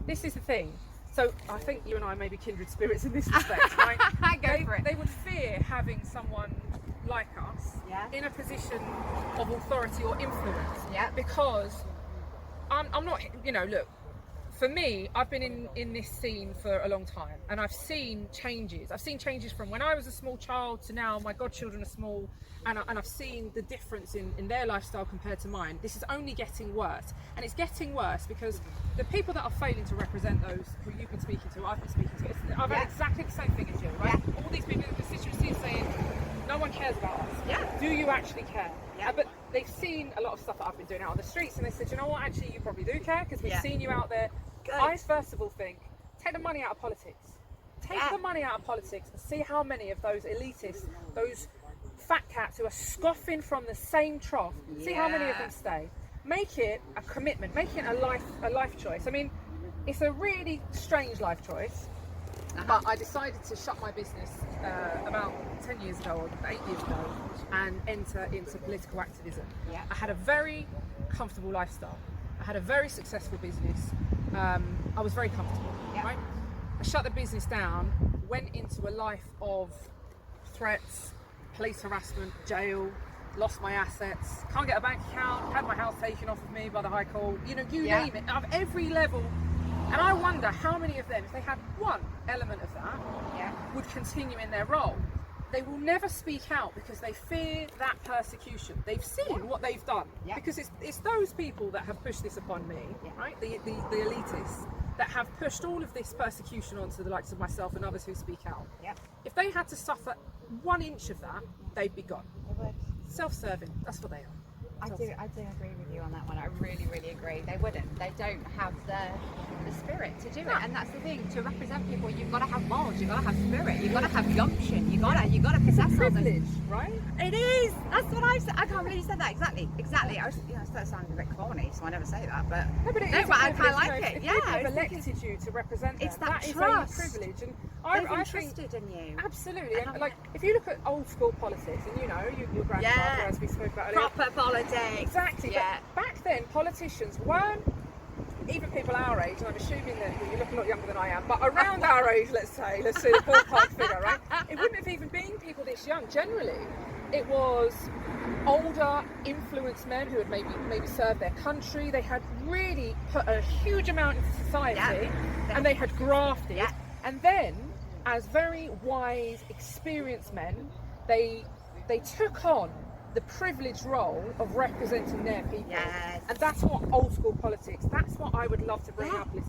this is the thing. So I think you and I may be kindred spirits in this respect, right? They would fear having someone like us in a position of authority or influence. Because I'm not, look, for me, I've been in this scene for a long time, and I've seen changes. I've seen changes from when I was a small child to now my godchildren are small, and I've seen the difference in their lifestyle compared to mine. This is only getting worse, and it's getting worse because the people that are failing to represent those who you've been speaking to, I've been speaking to, I've had exactly the same thing as you, right? All these people in the constituency are saying, no one cares about us. Do you actually care? But they've seen a lot of stuff that I've been doing out on the streets, and they said, you know what, actually you probably do care, because we've seen you out there. I first of all think, take the money out of politics. Take the money out of politics and see how many of those elitists, those fat cats who are scoffing from the same trough, see how many of them stay. Make it a commitment, make it a life choice. I mean, it's a really strange life choice, but I decided to shut my business about 10 years ago, or 8 years ago, and enter into political activism. I had a very comfortable lifestyle. I had a very successful business. I was very comfortable, right? I shut the business down, went into a life of threats, police harassment, jail, lost my assets, can't get a bank account, had my house taken off of me by the High Court, you name it, of every level. And I wonder how many of them, if they had one element of that, would continue in their role. They will never speak out because they fear that persecution. They've seen what they've done, because it's those people that have pushed this upon me, right? The elitists that have pushed all of this persecution onto the likes of myself and others who speak out. If they had to suffer 1 inch of that, they'd be gone. Self-serving, that's what they are. I do agree with you on that one. I really, really agree. They wouldn't. They don't have the spirit to do it, and that's the thing. To represent people, you've got to have balls. You've got to have spirit. You've got to have gumption. You've got to possess Privilege, right? It is. That's what I said. I can't believe you said that. Exactly. That sounded a bit corny, so I never say that. But I kind of like it. If people have elected you to represent them, it's that is trust. a privilege, and They've I trusted think, in you. Absolutely. And like, if you look at old school politics, and your grandfather, as we spoke about earlier, proper politics. Exactly. But back then, politicians weren't, even people our age, and I'm assuming that you look a lot younger than I am, but around our age, let's say the ballpark figure, right? It wouldn't have even been people this young. Generally, it was older, influenced men who had maybe served their country. They had really put a huge amount into society, and they had grafted. And then, as very wise, experienced men, they took on the privileged role of representing their people. And that's what old school politics, that's what I would love to bring up.